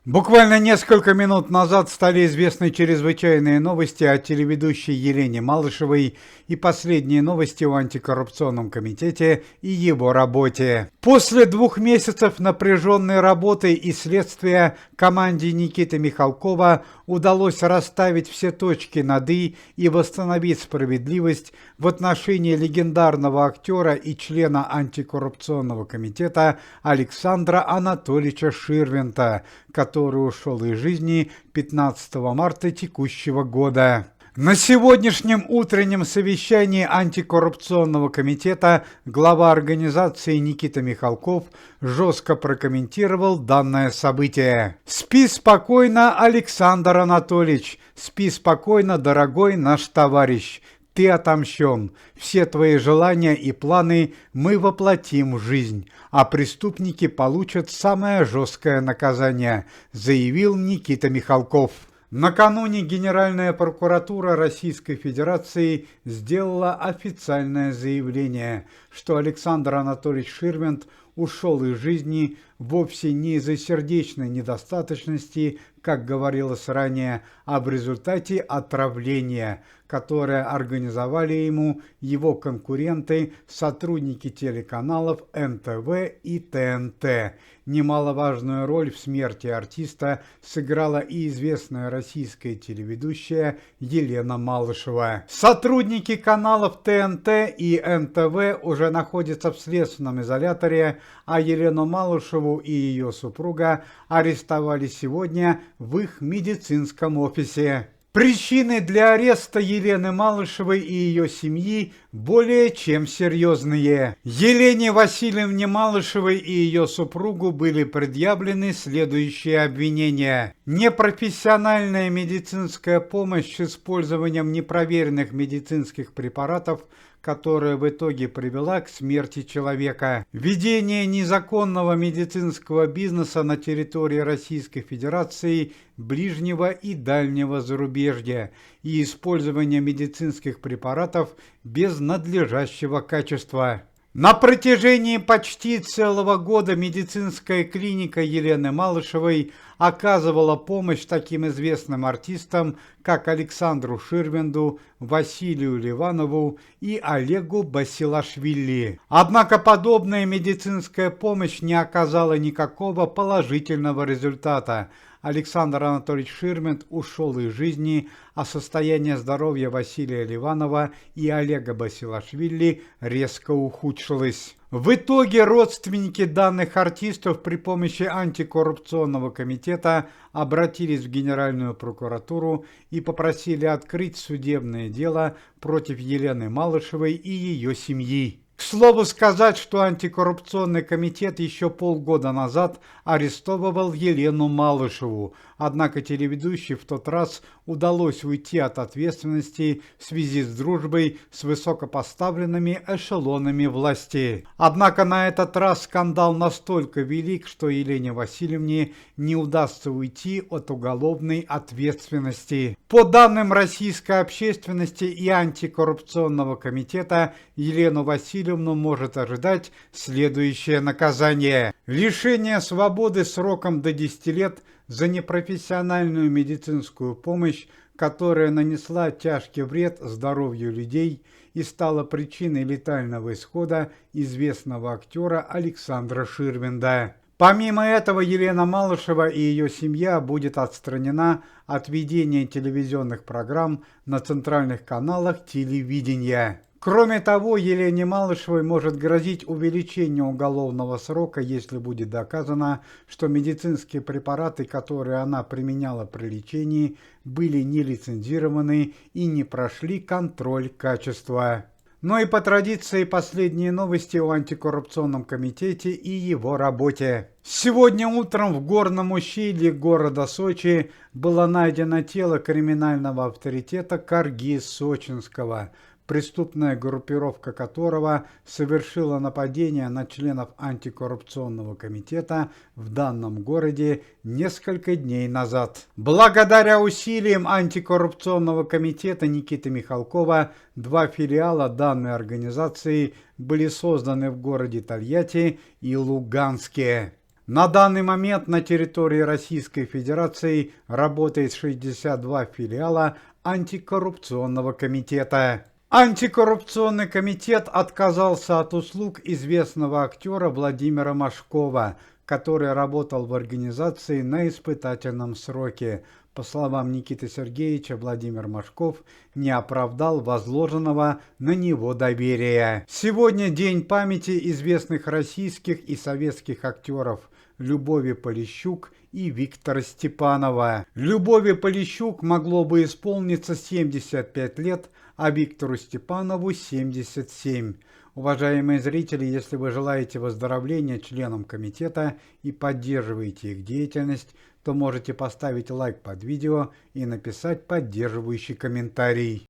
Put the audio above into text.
Буквально несколько минут назад стали известны чрезвычайные новости о телеведущей Елене Малышевой и последние новости о антикоррупционном комитете и его работе. После 2 месяцев напряженной работы и следствия команде Никиты Михалкова удалось расставить все точки над «и» и восстановить справедливость в отношении легендарного актера и члена антикоррупционного комитета Александра Анатольевича Ширвинта, который ушел из жизни 15 марта текущего года. На сегодняшнем утреннем совещании антикоррупционного комитета глава организации Никита Михалков жестко прокомментировал данное событие. «Спи спокойно, Александр Анатольевич, спи спокойно, дорогой наш товарищ. Ты отомщен. Все твои желания и планы мы воплотим в жизнь, а преступники получат самое жесткое наказание», заявил Никита Михалков. Накануне Генеральная прокуратура Российской Федерации сделала официальное заявление, что Александр Анатольевич Ширвинт ушел из жизни вовсе не из-за сердечной недостаточности, как говорилось ранее, а в результате отравления, которое организовали ему его конкуренты, сотрудники телеканалов НТВ и ТНТ. Немаловажную роль в смерти артиста сыграла и известная российская телеведущая Елена Малышева. Сотрудники каналов ТНТ и НТВ уже находятся в следственном изоляторе, а Елену Малышеву и ее супруга арестовали сегодня в их медицинском офисе. Причины для ареста Елены Малышевой и ее семьи более чем серьезные. Елене Васильевне Малышевой и ее супругу были предъявлены следующие обвинения. Непрофессиональная медицинская помощь с использованием непроверенных медицинских препаратов, которая в итоге привела к смерти человека. Ведение незаконного медицинского бизнеса на территории Российской Федерации, ближнего и дальнего зарубежья и использование медицинских препаратов без надлежащего качества. На протяжении почти целого года медицинская клиника Елены Малышевой оказывала помощь таким известным артистам, как Александру Ширвинду, Василию Ливанову и Олегу Басилашвили. Однако подобная медицинская помощь не оказала никакого положительного результата. Александр Анатольевич Ширвинт ушел из жизни, а состояние здоровья Василия Ливанова и Олега Басилашвили резко ухудшилось. В итоге родственники данных артистов при помощи антикоррупционного комитета обратились в Генеральную прокуратуру и попросили открыть судебное дело против Елены Малышевой и ее семьи. К слову сказать, что антикоррупционный комитет еще полгода назад арестовывал Елену Малышеву, однако телеведущей в тот раз удалось уйти от ответственности в связи с дружбой с высокопоставленными эшелонами власти. Однако на этот раз скандал настолько велик, что Елене Васильевне не удастся уйти от уголовной ответственности. По данным российской общественности и антикоррупционного комитета, Елену Васильевну может ожидать следующее наказание: лишение свободы сроком до 10 лет за непрофессиональную медицинскую помощь, которая нанесла тяжкий вред здоровью людей и стала причиной летального исхода известного актера Александра Ширвинда. Помимо этого, Елена Малышева и ее семья будет отстранена от ведения телевизионных программ на центральных каналах телевидения. Кроме того, Елене Малышевой может грозить увеличение уголовного срока, если будет доказано, что медицинские препараты, которые она применяла при лечении, были не лицензированы и не прошли контроль качества. Но и по традиции последние новости о антикоррупционном комитете и его работе. Сегодня утром в горном ущелье города Сочи было найдено тело криминального авторитета Карги Сочинского, преступная группировка которого совершила нападение на членов антикоррупционного комитета в данном городе несколько дней назад. Благодаря усилиям антикоррупционного комитета Никиты Михалкова 2 филиала данной организации были созданы в городе Тольятти и Луганске. На данный момент на территории Российской Федерации работает 62 филиала антикоррупционного комитета. Антикоррупционный комитет отказался от услуг известного актера Владимира Машкова, который работал в организации на испытательном сроке. По словам Никиты Сергеевича, Владимир Машков не оправдал возложенного на него доверия. Сегодня день памяти известных российских и советских актеров Любови Полищук и Виктора Степанова. Любови Полищук могло бы исполниться 75 лет, а Виктору Степанову 77. Уважаемые зрители, если вы желаете выздоровления членам комитета и поддерживаете их деятельность, то можете поставить лайк под видео и написать поддерживающий комментарий.